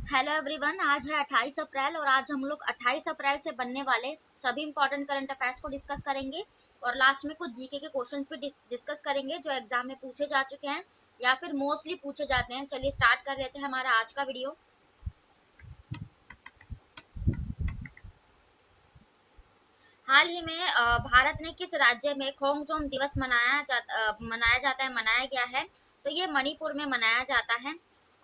Hello everyone, आज है 28 अप्रैल और आज हम लोग 28 अप्रैल से बनने वाले सभी इंपॉर्टेंट करंट अफेयर्स को डिस्कस करेंगे और लास्ट में कुछ जीके के क्वेश्चंस भी डिस्कस करेंगे जो एग्जाम में पूछे जा चुके हैं या फिर मोस्टली पूछे जाते हैं। चलिए स्टार्ट कर लेते हैं हमारा आज का वीडियो। हाल ही में भारत ने किस राज्य में खोंगजोम दिवस मनाया गया है? तो ये मणिपुर में मनाया जाता है।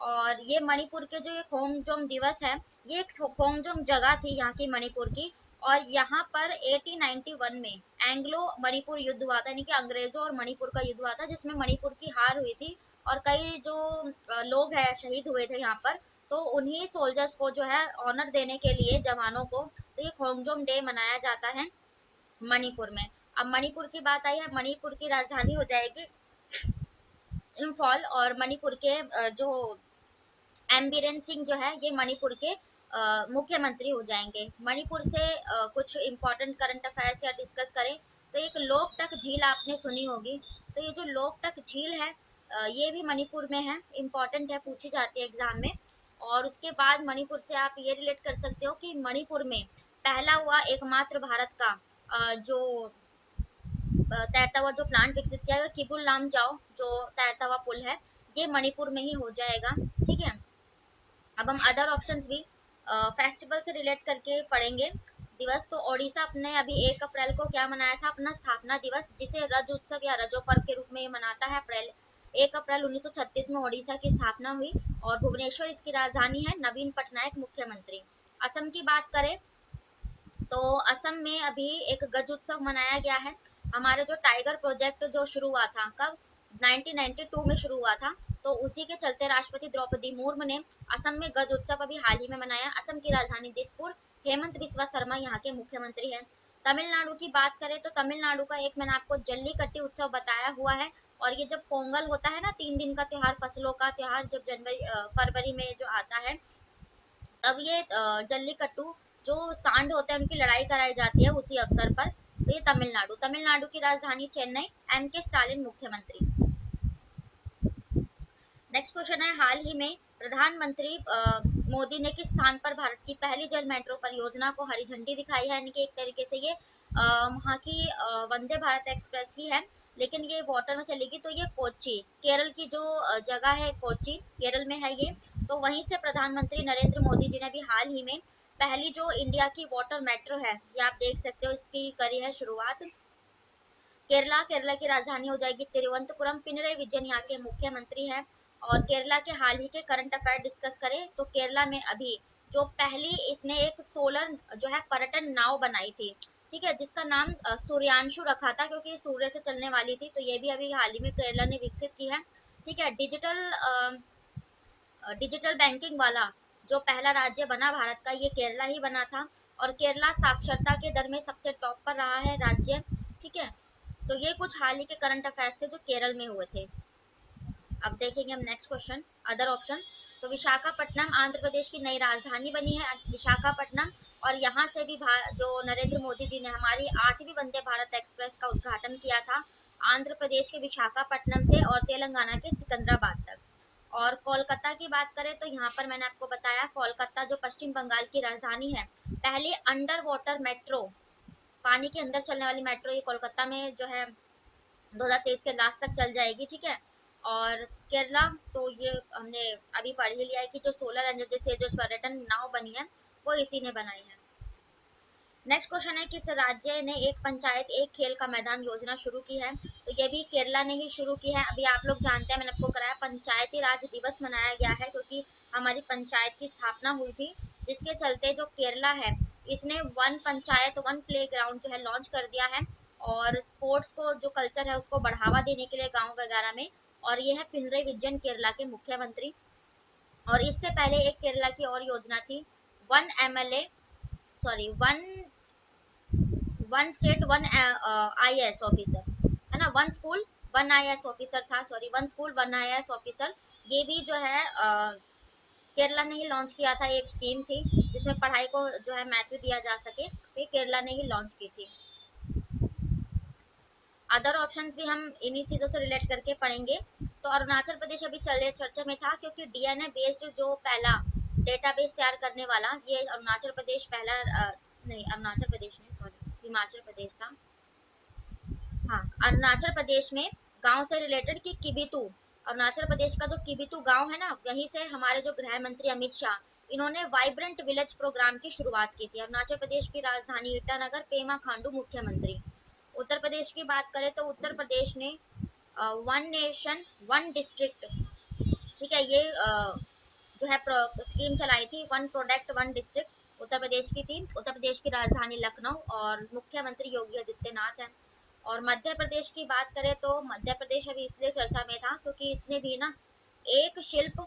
और ये मणिपुर के जो ये खोंगजोम दिवस है, ये एक खोंगजोम जगह थी यहाँ की मणिपुर की। और यहाँ पर 1891 में एंग्लो मणिपुर युद्ध हुआ था, यानी कि अंग्रेजों और मणिपुर का युद्ध हुआ था जिसमें मणिपुर की हार हुई थी और कई जो लोग हैं शहीद हुए थे यहाँ पर। तो उन्हीं सोल्जर्स को जो है ऑनर देने के लिए जवानों को, तो ये खोंगजोम डे मनाया जाता है मणिपुर में। अब मणिपुर की बात आई है, मणिपुर की राजधानी हो जाएगी इम्फॉल और मणिपुर के जो एम्बीरेन सिंह जो है ये मणिपुर के मुख्यमंत्री हो जाएंगे। मणिपुर से कुछ इंपॉर्टेंट करंट अफेयर्स या डिस्कस करें तो एक लोकटक झील आपने सुनी होगी। तो ये जो लोकटक झील है ये भी मणिपुर में है, इंपॉर्टेंट है, पूछी जाती है एग्जाम में। और उसके बाद मणिपुर से आप ये रिलेट कर सकते हो कि मणिपुर में पहला हुआ एकमात्र भारत का जो तैरता हुआ जो प्लांट विकसित किया गया किबुल लामजाओ, जो तैरता हुआ पुल है, ये मणिपुर में ही हो जाएगा। ठीक है, अब हम अदर ऑप्शंस भी फेस्टिवल से रिलेट करके पढ़ेंगे। दिवस तो ओडिशा अपने अभी 1 अप्रैल को क्या मनाया था, अपना स्थापना दिवस, जिसे रज उत्सव या रजो पर्व के रूप में मनाता है। 1 अप्रैल 1936 में ओडिशा की स्थापना हुई और भुवनेश्वर इसकी राजधानी है। नवीन पटनायक मुख्यमंत्री। असम की बात करें तो असम में अभी एक गज उत्सव मनाया गया है। हमारे जो टाइगर प्रोजेक्ट जो शुरू हुआ था कब, 1992 में शुरू हुआ था। तो उसी के चलते राष्ट्रपति द्रौपदी मुर्मू ने असम में गज उत्सव अभी हाल ही में मनाया। असम की राजधानी दिसपुर। हेमंत बिस्वा शर्मा यहाँ के मुख्यमंत्री हैं। तमिलनाडु की बात करें तो तमिलनाडु का एक मैंने आपको जल्लीकट्टी उत्सव बताया हुआ है। और ये जब पोंगल होता है ना, 3 दिन का त्योहार, फसलों का त्योहार, जब फरवरी में जो आता है, तब ये जल्लीकट्टू जो सांड होते हैं उनकी लड़ाई कराई जाती है उसी अवसर पर। तो ये तमिलनाडु। तमिलनाडु की राजधानी चेन्नई। एम के स्टालिन मुख्यमंत्री। नेक्स्ट क्वेश्चन है, हाल ही में प्रधानमंत्री मोदी ने किस स्थान पर भारत की पहली जल मेट्रो परियोजना को हरी झंडी दिखाई है? यानी कि एक तरीके से ये वहाँ की वंदे भारत एक्सप्रेस ही है, लेकिन ये वाटर में चलेगी। तो ये कोच्चि, केरल की जो जगह है, कोच्चि केरल में है ये। तो वहीं से प्रधानमंत्री नरेंद्र मोदी जी ने भी हाल ही में पहली जो इंडिया की वाटर मेट्रो है, ये आप देख सकते हो, इसकी करी है शुरुआत। केरला की राजधानी हो जाएगी तिरुवनंतपुरम। पिनरई विजयन यहाँ के मुख्यमंत्री हैं। और केरला के हाल ही के करंट अफेयर डिस्कस करें तो केरला में अभी जो पहली इसने एक सोलर जो है पर्यटन नाव बनाई थी, ठीक है, जिसका नाम सूर्यांशु रखा था क्योंकि ये सूर्य से चलने वाली थी। तो ये भी अभी हाल ही में केरला ने विकसित की है। ठीक है, डिजिटल बैंकिंग वाला जो पहला राज्य बना भारत का, ये केरला ही बना था। और केरला साक्षरता के दर में सबसे टॉप पर रहा है राज्य। ठीक है, तो ये कुछ हाल ही के करंट अफेयर्स थे जो केरल में हुए थे। अब देखेंगे हम नेक्स्ट क्वेश्चन, अदर ऑप्शंस। तो विशाखापट्टनम आंध्र प्रदेश की नई राजधानी बनी है विशाखापट्टनम। और यहाँ से भी जो नरेंद्र मोदी जी ने हमारी 8वीं वंदे भारत एक्सप्रेस का उद्घाटन किया था, आंध्र प्रदेश के विशाखापट्टनम से और तेलंगाना के सिकंदराबाद तक। और कोलकाता की बात करें तो यहाँ पर मैंने आपको बताया, कोलकाता जो पश्चिम बंगाल की राजधानी है, पहली अंडर वाटर मेट्रो, पानी के अंदर चलने वाली मेट्रो, ये कोलकाता में जो है 2023 के लास्ट तक चल जाएगी। ठीक है, और केरला तो ये हमने अभी पढ़ ही लिया है कि जो सोलर एनर्जी से जो पर्यटन नाव बनी है वो इसी ने बनाई है। नेक्स्ट क्वेश्चन है, किस राज्य ने एक पंचायत एक खेल का मैदान योजना शुरू की है? तो ये भी केरला ने ही शुरू की है। अभी आप लोग जानते हैं, मैंने आपको कराया, पंचायती राज दिवस मनाया गया है क्योंकि हमारी पंचायत की स्थापना हुई थी, जिसके चलते जो केरला है इसने one panchayat one play ground जो है लॉन्च कर दिया है। और स्पोर्ट्स को जो कल्चर है उसको बढ़ावा देने के लिए गाँव वगैरह में। और ये है पिनरई विजयन केरला के मुख्यमंत्री। और इससे पहले एक केरला की और योजना थी, one MLA, sorry one one state one IAS officer, है ना, one school one IAS officer था, sorry one school one IAS officer. ये भी जो है केरला ने ही लॉन्च किया था, एक स्कीम थी जिसमें पढ़ाई को जो है महत्व दिया जा सके, तो ये केरला ने ही लॉन्च की थी। अदर ऑप्शंस भी हम इन्हीं चीजों से रिलेट करके पढ़ेंगे। तो अरुणाचल प्रदेश अभी चले चर्चा में था क्योंकि डीएनए बेस्ड जो पहला डेटाबेस तैयार करने वाला, ये अरुणाचल प्रदेश पहला नहीं अरुणाचल प्रदेश नहीं, सॉरी हिमाचल प्रदेश था। हाँ, अरुणाचल प्रदेश में गांव से रिलेटेड कि किबितु, अरुणाचल प्रदेश का जो किबितु गांव है ना, वहीं से हमारे जो गृह मंत्री अमित शाह, इन्होंने वाइब्रेंट विलेज प्रोग्राम की शुरुआत की थी। अरुणाचल प्रदेश की राजधानी ईटानगर, पेमा खांडू मुख्यमंत्री। उत्तर प्रदेश की बात करें तो उत्तर प्रदेश ने वन नेशन वन डिस्ट्रिक्ट, ठीक है, ये जो है स्कीम चलाई थी, one product one district Uttar Pradesh की थी। उत्तर प्रदेश की राजधानी लखनऊ और मुख्यमंत्री योगी आदित्यनाथ है। और मध्य प्रदेश की बात करें तो मध्य प्रदेश अभी इसलिए चर्चा में था क्योंकि इसने भी ना एक शिल्प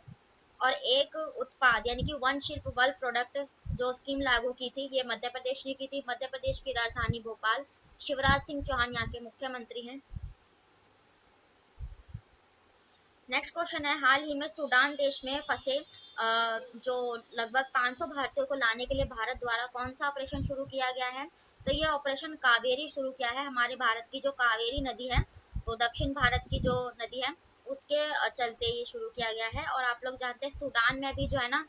और एक उत्पाद यानी कि वन शिल्प वन प्रोडक्ट जो स्कीम लागू की थी, ये मध्य प्रदेश ने की थी। मध्य प्रदेश की राजधानी भोपाल, शिवराज सिंह चौहान यहाँ के मुख्यमंत्री हैं। नेक्स्ट क्वेश्चन है, हाल ही में सूडान देश में फंसे जो लगभग 500 भारतीयों को लाने के लिए भारत द्वारा कौन सा ऑपरेशन शुरू किया गया है? तो ये ऑपरेशन कावेरी शुरू किया है। हमारे भारत की जो कावेरी नदी है, तो दक्षिण भारत की जो नदी है, उसके चलते ये शुरू किया गया है। और आप लोग जानते हैं सूडान में अभी जो है ना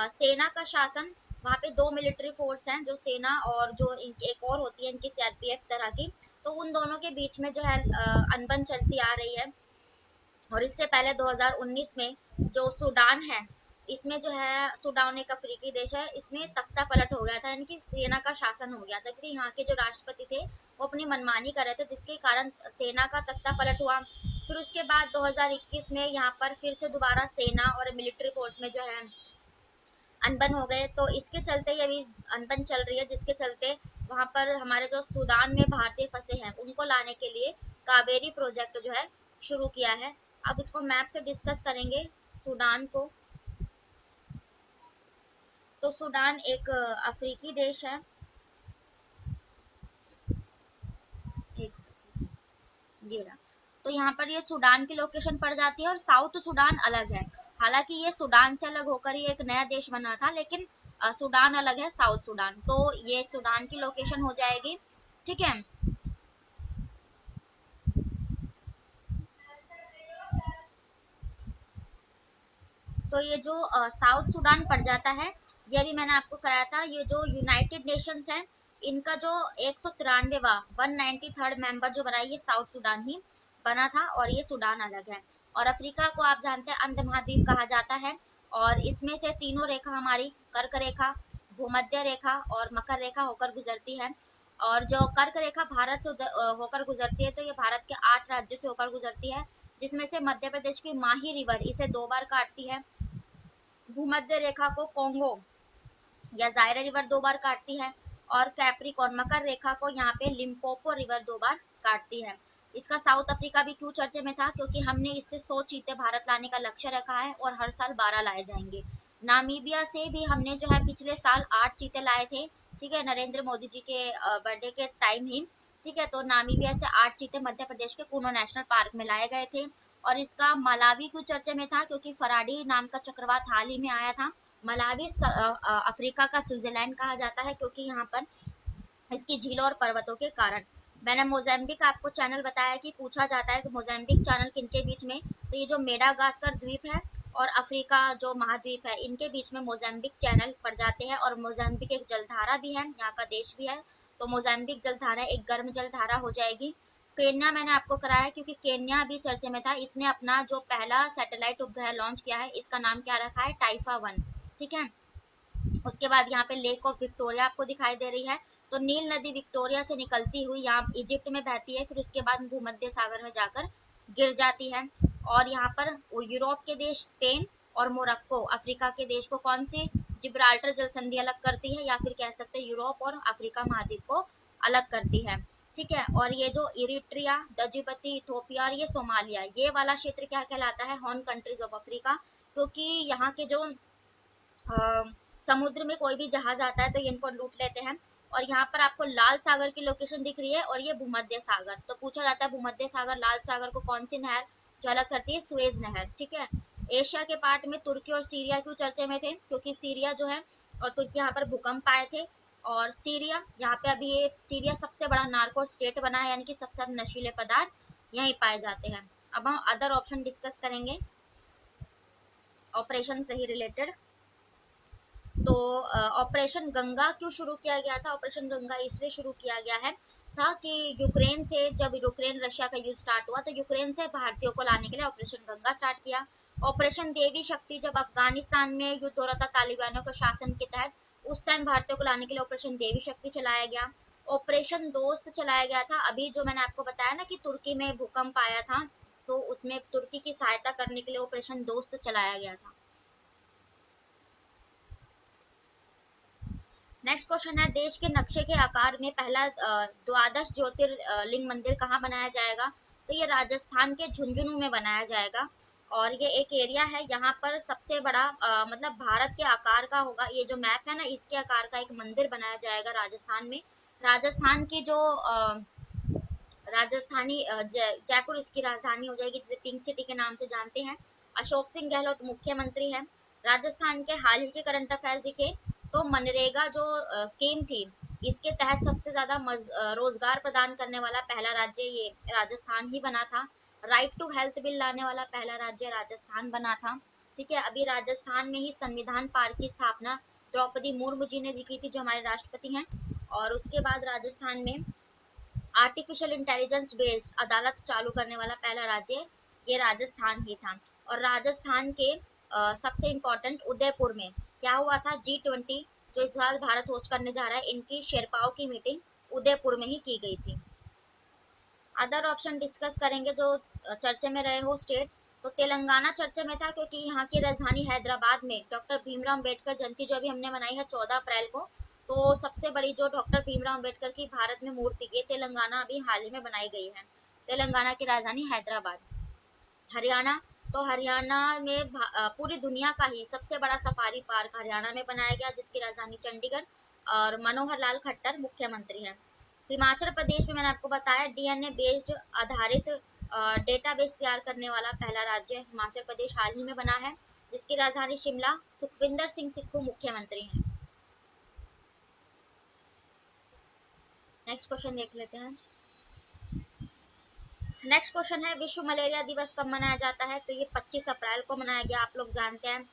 सेना का शासन, वहाँ पे दो मिलिट्री फोर्स हैं, जो सेना और जो एक और होती है इनकी सीआरपीएफ तरह की, तो उन दोनों के बीच में जो है अनबन चलती आ रही है। और इससे पहले 2019 में जो सूडान है, इसमें जो है सूडान एक अफ्रीकी देश है, इसमें तख्ता पलट हो गया था, यानी कि सेना का शासन हो गया था, क्योंकि यहाँ के जो राष्ट्रपति थे वो अपनी मनमानी कर रहे थे, जिसके कारण सेना का तख्ता पलट हुआ। फिर उसके बाद 2021 में यहाँ पर फिर से दोबारा सेना और मिलिट्री फोर्स में जो है अनबन हो गए, तो इसके चलते ही अभी अनबन चल रही है, जिसके चलते वहां पर हमारे जो सूडान में भारतीय फंसे हैं उनको लाने के लिए कावेरी प्रोजेक्ट जो है शुरू किया है। अब इसको मैप से डिस्कस करेंगे सूडान को। तो सूडान एक अफ्रीकी देश है। एक ये रहा। तो यहाँ पर ये सूडान की लोकेशन पड़ जाती है और साउथ सूडान अलग है। हालांकि ये सूडान से अलग होकर ये एक नया देश बना था, लेकिन सूडान अलग है, साउथ सूडान। तो ये सूडान की लोकेशन हो जाएगी, ठीक है। तो ये जो साउथ सूडान पड़ जाता है, ये भी मैंने आपको कराया था। ये जो यूनाइटेड नेशंस है, इनका जो 193वां 193rd मेंबर जो बना, ये साउथ सूडान ही बना था, और ये सूडान अलग है। और अफ्रीका को आप जानते हैं अंध महाद्वीप कहा जाता है, और इसमें से तीनों रेखा हमारी कर्क रेखा, भूमध्य रेखा और मकर रेखा होकर गुजरती है। और जो कर्क रेखा भारत से होकर गुजरती है, तो ये भारत के 8 राज्यों से होकर गुजरती है, जिसमें से मध्य प्रदेश की माही रिवर इसे 2 बार काटती है। भूमध्य रेखा को कोंगो या जायरा रिवर 2 बार काटती है, और कैप्रिकॉर्न मकर रेखा को यहाँ पे लिम्पोपो रिवर 2 बार काटती है। इसका साउथ अफ्रीका भी क्यों चर्चे में था? क्योंकि हमने इससे 100 चीते भारत लाने का लक्ष्य रखा है और हर साल 12 लाए जाएंगे। नामीबिया से भी हमने जो है पिछले साल 8 चीते लाए थे, ठीक है, नरेंद्र मोदी जी के बर्थडे के टाइम ही, ठीक है। तो नामीबिया से 8 चीते मध्य प्रदेश के कूनो नेशनल पार्क में लाए गए थे। और इसका मलावी क्यों चर्चे में था? क्योंकि फराडी नाम का चक्रवात हाल ही में आया था। मलावी अफ्रीका का स्विट्जरलैंड कहा जाता है, क्योंकि यहाँ पर इसकी झीलों और पर्वतों के कारण। मैंने मोजाम्बिक आपको चैनल बताया कि पूछा जाता है कि मोजाम्बिक चैनल किनके बीच में, तो ये जो मेडागास्कर द्वीप है और अफ्रीका जो महाद्वीप है, इनके बीच में मोजाम्बिक चैनल पड़ जाते हैं। और मोजाम्बिक एक जलधारा भी है, यहाँ का देश भी है, तो मोजाम्बिक जलधारा एक गर्म जलधारा हो जाएगी। केन्या मैंने आपको कराया क्योंकि केन्या भी चर्चे में था, इसने अपना जो पहला सैटेलाइट उपग्रह लॉन्च किया है, इसका नाम क्या रखा है? टाइफा 1, ठीक है। उसके बाद यहाँ पे लेक ऑफ विक्टोरिया आपको दिखाई दे रही है। तो नील नदी विक्टोरिया से निकलती हुई यहाँ इजिप्ट में बहती है, फिर उसके बाद भूमध्य सागर में जाकर गिर जाती है। और यहाँ पर यूरोप के देश स्पेन और मोरक्को अफ्रीका के देश को कौन सी जिब्राल्टर जल संधि अलग करती है, या फिर कह सकते हैं यूरोप और अफ्रीका महाद्वीप को अलग करती है, ठीक है। और ये जो इरिट्रिया, दजिबती, इथोपिया और ये सोमालिया, ये वाला क्षेत्र क्या कहलाता है? हॉर्न कंट्रीज ऑफ अफ्रीका, क्योंकि यहाँ के जो समुद्र में कोई भी जहाज आता है तो ये इनको लूट लेते हैं। और यहाँ पर आपको लाल सागर की लोकेशन दिख रही है, और ये भूमध्य सागर। तो पूछा जाता है भूमध्य सागर लाल सागर को कौन सी नहर जो अलग करती है? सुएज नहर, ठीक है। एशिया के पार्ट में तुर्की और सीरिया क्यों चर्चे में थे? क्योंकि सीरिया जो है और तुर्की यहाँ पर भूकंप आए थे, और सीरिया यहाँ पे अभी ये सीरिया सबसे बड़ा नार्को स्टेट बना है, यानी कि सबसे ज्यादा नशीले पदार्थ यहीं पाए जाते हैं। अब हम अदर ऑप्शन डिस्कस करेंगे ऑपरेशन से ही रिलेटेड। तो ऑपरेशन गंगा क्यों शुरू किया गया था? ऑपरेशन गंगा इसलिए शुरू किया गया है था कि यूक्रेन से, जब यूक्रेन रशिया का युद्ध स्टार्ट हुआ तो यूक्रेन से भारतीयों को लाने के लिए ऑपरेशन गंगा स्टार्ट किया। ऑपरेशन देवी शक्ति, जब अफगानिस्तान में युद्ध हो रहा था तालिबानों के शासन के तहत, उस टाइम भारतीयों को लाने के लिए ऑपरेशन देवी शक्ति चलाया गया। ऑपरेशन दोस्त चलाया गया था, अभी जो मैंने आपको बताया ना कि तुर्की में भूकंप आया था, तो उसमें तुर्की की सहायता करने के लिए ऑपरेशन दोस्त चलाया गया था। नेक्स्ट क्वेश्चन है, देश के नक्शे के आकार में पहला द्वादश ज्योतिर्लिंग मंदिर कहाँ बनाया जाएगा? तो ये राजस्थान के झुंझुनू में बनाया जाएगा। और ये एक एरिया है, यहाँ पर सबसे बड़ा मतलब भारत के आकार का होगा, ये जो मैप है ना इसके आकार का एक मंदिर बनाया जाएगा राजस्थान में। राजस्थान की जो राजस्थानी जयपुर इसकी राजधानी हो जाएगी, जिसे पिंक सिटी के नाम से जानते हैं। अशोक सिंह गहलोत मुख्यमंत्री हैं। राजस्थान के हाल ही के करंट अफेयर दिखे तो मनरेगा जो स्कीम थी, इसके तहत सबसे ज्यादा रोजगार प्रदान करने वाला पहला राज्य ये राजस्थान ही बना था। राइट टू हेल्थ बिल लाने वाला पहला राज्य राजस्थान बना था। ठीक है, अभी राजस्थान में ही संविधान पार्क की स्थापना द्रौपदी मुर्मू जी ने की थी, जो हमारे राष्ट्रपति हैं। और उसके बाद राजस्थान में आर्टिफिशियल इंटेलिजेंस बेस्ड अदालत चालू करने वाला पहला राज्य ये राजस्थान ही था। और राजस्थान के सबसे इम्पोर्टेंट उदयपुर में क्या हुआ था, G20 जो इस बार भारत होस्ट करने जा रहा है, इनकी शेरपाओं की मीटिंग उदयपुर में ही की गई थी। अदर ऑप्शन डिस्कस करेंगे जो चर्चे में रहे हो स्टेट, तो तेलंगाना चर्चे में था क्योंकि यहाँ की राजधानी हैदराबाद में डॉक्टर भीमराव अम्बेडकर जयंती जो अभी हमने मनाई है 14 अप्रैल को, तो सबसे बड़ी जो डॉक्टर भीमराव अम्बेडकर की भारत में मूर्ति ये तेलंगाना अभी हाल ही में बनाई गई है। तेलंगाना की राजधानी हैदराबाद। हरियाणा, तो हरियाणा में पूरी दुनिया का ही सबसे बड़ा सफारी पार्क हरियाणा में बनाया गया, जिसकी राजधानी चंडीगढ़, और मनोहर लाल खट्टर मुख्यमंत्री हैं। हिमाचल प्रदेश में मैंने आपको बताया डीएनए बेस्ड आधारित डेटाबेस तैयार करने वाला पहला राज्य हिमाचल प्रदेश हाल ही में बना है, जिसकी राजधानी शिमला, सुखविंदर सिंह सुक्खू मुख्यमंत्री हैं। नेक्स्ट क्वेश्चन देख लेते हैं। नेक्स्ट क्वेश्चन है, विश्व मलेरिया दिवस कब मनाया जाता है? तो ये 25 अप्रैल को मनाया गया। आप लोग जानते हैं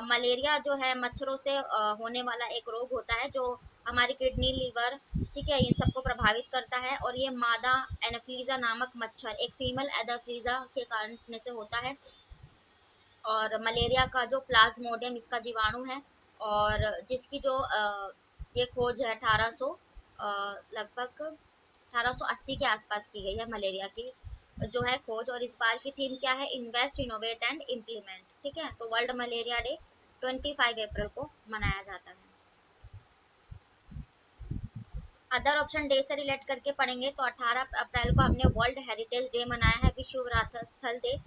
मलेरिया जो है मच्छरों से होने वाला एक रोग होता है जो हमारी किडनी, लीवर, ठीक है, इन सबको प्रभावित करता है। और ये मादा एनाफ्लीजा नामक मच्छर, एक फीमेल एनाफ्लीजा के कारण से होता है। और मलेरिया का जो प्लाज्मोडियम इसका जीवाणु है, और जिसकी जो ये खोज है 1800 लगभग 1880 के आसपास की गई है मलेरिया की जो है खोज। और इस बार की थीम क्या है, इन्वेस्ट, इनोवेट एंड इम्प्लीमेंट। ठीक है, तो वर्ल्ड मलेरिया डे 25 अप्रैल को मनाया जाता है। अदर ऑप्शन डे से रिलेट करके पढ़ेंगे तो 18 अप्रैल को हमने वर्ल्ड हेरिटेज डे मनाया है, विश्व विरासत स्थल डे।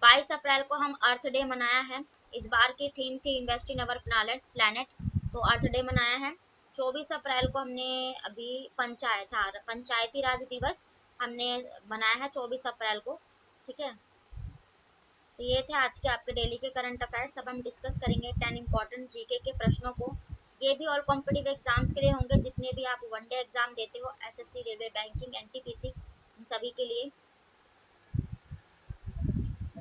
22 अप्रैल को हम अर्थ डे मनाया है, इस बार की थीम थी इन्वेस्ट इन अवर प्लैनेट, तो अर्थ डे मनाया है। 24 अप्रैल को हमने अभी पंचायती राज दिवस हमने मनाया है 24 अप्रैल को। ठीक है, तो ये थे आज के आपके डेली के करंट अफेयर्स। अब हम डिस्कस करेंगे 10 इंपॉर्टेंट जीके के प्रश्नों को। ये भी और कॉम्पिटिटिव एग्जाम्स के लिए होंगे, जितने भी आप वनडे एग्जाम देते हो, एसएससी, रेलवे, बैंकिंग, एनटीपीसी, इन सभी के लिए।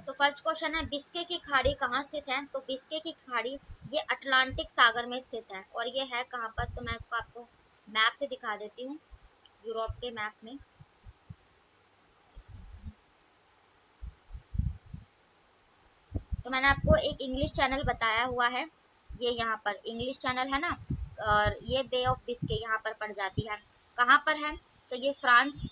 तो फर्स्ट क्वेश्चन है, बिस्के की खाड़ी कहाँ स्थित है? तो बिस्के की खाड़ी ये अटलांटिक सागर में स्थित है। और ये है कहाँ पर? तो मैं इसको आपको मैप से दिखा देती हूँ, यूरोप के मैप में। तो मैंने आपको एक इंग्लिश चैनल बताया हुआ है, ये यहाँ पर इंग्लिश चैनल है ना, और ये बे ऑफ बिस्के यहाँ पर पड़ जाती है। कहाँ पर है? तो ये फ्रांस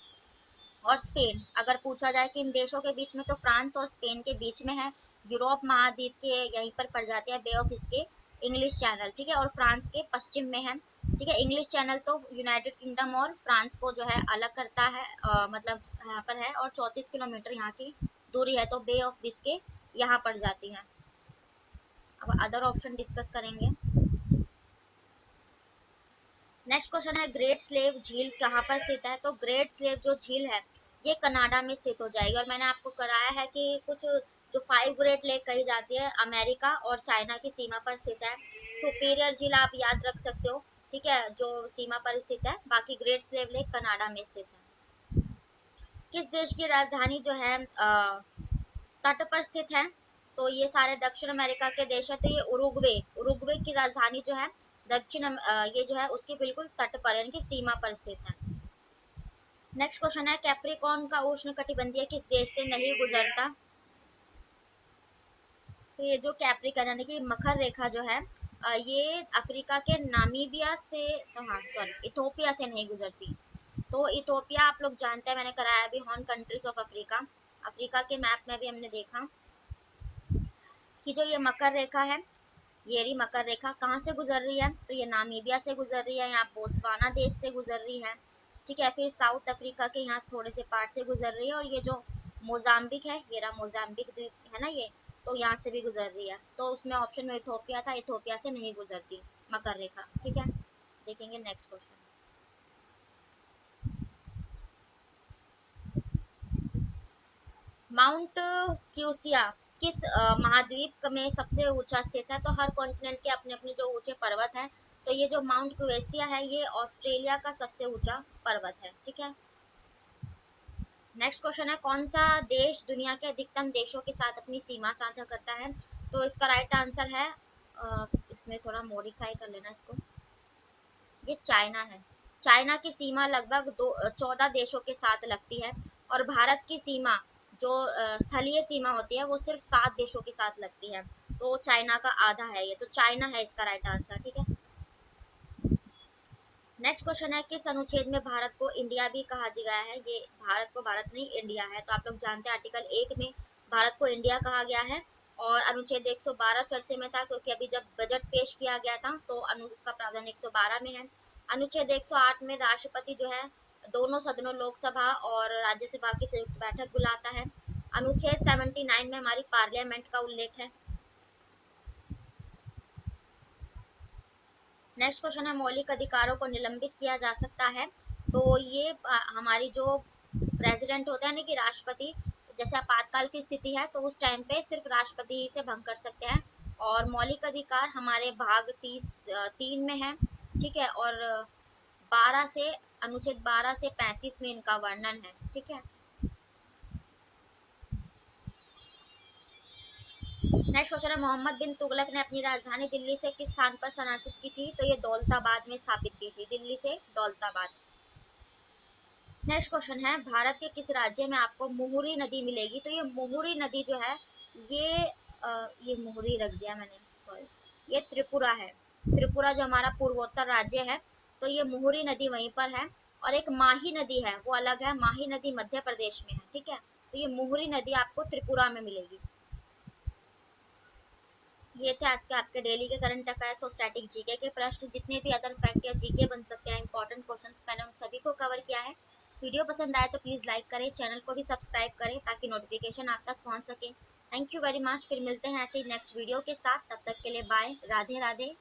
और स्पेन, अगर पूछा जाए कि इन देशों के बीच में, तो फ्रांस और स्पेन के बीच में है। यूरोप महाद्वीप के यहीं पर पड़ जाती है बे ऑफ बिस्के इंग्लिश चैनल। ठीक है, और फ्रांस के पश्चिम में है। ठीक है, इंग्लिश चैनल तो यूनाइटेड किंगडम और फ्रांस को जो है अलग करता है, मतलब यहाँ पर है, और 34 किलोमीटर यहाँ की दूरी है, तो बे ऑफ बिस्के यहाँ पड़ जाती है। अब अदर ऑप्शन डिस्कस करेंगे। नेक्स्ट क्वेश्चन है, ग्रेट स्लेव झील कहाँ पर स्थित है? तो ग्रेट स्लेव जो झील है ये कनाडा में स्थित हो जाएगी। और मैंने आपको कराया है कि कुछ जो 5 ग्रेट लेक कही जाती है अमेरिका और चाइना की सीमा पर स्थित है। सुपीरियर झील आप याद रख सकते हो, ठीक है, जो सीमा पर स्थित है। बाकी ग्रेट स्लेव लेक कनाडा में स्थित है। किस देश की राजधानी जो है तट पर स्थित है? तो ये सारे दक्षिण अमेरिका के देश है। तो ये उरुग्वे, उरुग्वे की राजधानी जो है ये जो है उसके बिल्कुल तट पर यानी कि सीमा पर स्थित है। नेक्स्ट क्वेश्चन है, कैप्रिकॉर्न का उष्ण कटिबंधीय किस देश से नहीं गुजरता? तो ये जो कैप्रिकॉर्न यानी कि मकर रेखा जो है ये अफ्रीका के नामीबिया से, हाँ सॉरी, इथोपिया से नहीं गुजरती। तो इथोपिया आप लोग जानते हैं, मैंने कराया अभी horn countries of Africa. Africa के मैप में भी हमने देखा कि जो ये मकर रेखा है, ये रही मकर रेखा, कहाँ से गुजर रही है? तो ये नामीबिया से गुजर रही है, यहाँ बोत्सवाना देश से गुजर रही है, ठीक है। फिर साउथ अफ्रीका के यहाँ थोड़े से पार्ट से गुजर रही है, और ये जो मोजाम्बिक है, ये रहा मोजाम्बिक द्वीप है ना ये, तो यहाँ से भी गुजर रही है। तो उसमें ऑप्शन में इथोपिया था, इथोपिया से नहीं गुजरती मकर रेखा, ठीक है। देखेंगे नेक्स्ट क्वेश्चन। माउंट क्यूसिया किस महाद्वीप में सबसे ऊंचा स्थित है? तो हर कॉन्टिनेंट के अपने अपने जो ऊंचे पर्वत हैं। तो ये जो माउंट क्यूसिया है ये ऑस्ट्रेलिया का सबसे ऊंचा पर्वत है, ठीक है। नेक्स्ट क्वेश्चन है, कौन सा देश दुनिया के अधिकतम देशों के साथ अपनी सीमा साझा करता है? तो इसका राइट आंसर है इसमें थोड़ा मॉडिफाई कर लेना इसको, ये चाइना है। चाइना की सीमा लगभग 14 देशों के साथ लगती है, और भारत की सीमा जो स्थलीय सीमा होती है वो सिर्फ 7 देशों के साथ लगती है। तो चाइना का आधा है ये, तो चाइना है इसका राइट आंसर, ठीक है। नेक्स्ट क्वेश्चन है, किस अनुच्छेद में भारत को इंडिया भी कहा गया है? ये भारत को भारत नहीं इंडिया है। तो आप लोग जानते हैं आर्टिकल 1 में भारत को इंडिया कहा गया है, और अनुच्छेद 112 चर्चे में था, क्योंकि अभी जब बजट पेश किया गया था तो उसका प्रावधान 112 में है। अनुच्छेद 108 में राष्ट्रपति जो है दोनों सदनों लोकसभा और राज्यसभा की संयुक्त बैठक बुलाता है। अनुच्छेद 79 में हमारी पार्लियामेंट का उल्लेख है। नेक्स्ट क्वेश्चन है, मौलिक अधिकारों को निलंबित किया जा सकता है? तो ये हमारी जो प्रेसिडेंट होता है ना कि राष्ट्रपति, जैसे आपातकाल की स्थिति है तो उस टाइम पे सिर्फ राष्ट्रपति ही से भंग कर सकते हैं। और मौलिक अधिकार हमारे भाग 3 में है, ठीक है। और 12 से अनुच्छेद 12 से 35 में इनका वर्णन है, ठीक है। नेक्स्ट क्वेश्चन है, मोहम्मद बिन तुगलक ने अपनी राजधानी दिल्ली से किस स्थान पर स्थानांतरित की थी? तो ये दौलताबाद में स्थापित की थी, दिल्ली से दौलताबाद। नेक्स्ट क्वेश्चन है, भारत के किस राज्य में आपको मुहुरी नदी मिलेगी? तो ये मुहुरी नदी जो है ये ये मुहुरी रख दिया मैंने, सॉरी, ये त्रिपुरा है। त्रिपुरा जो हमारा पूर्वोत्तर राज्य है, तो ये मुहुरी नदी वहीं पर है। और एक माही नदी है वो अलग है, माही नदी मध्य प्रदेश में है, ठीक है। तो ये मुहुरी नदी आपको त्रिपुरा में मिलेगी। ये थे आज के आपके डेली के करंट अफेयर्स और स्टैटिक जीके के प्रश्न। जितने भी अदर फैक्ट या जीके बन सकते हैं इंपॉर्टेंट क्वेश्चंस, मैंने उन सभी को कवर किया है। वीडियो पसंद आए तो प्लीज़ लाइक करें, चैनल को भी सब्सक्राइब करें ताकि नोटिफिकेशन आप तक पहुंच सके। Thank you very much. फिर मिलते हैं ऐसे ही नेक्स्ट वीडियो के साथ, तब तक के लिए बाय, राधे राधे।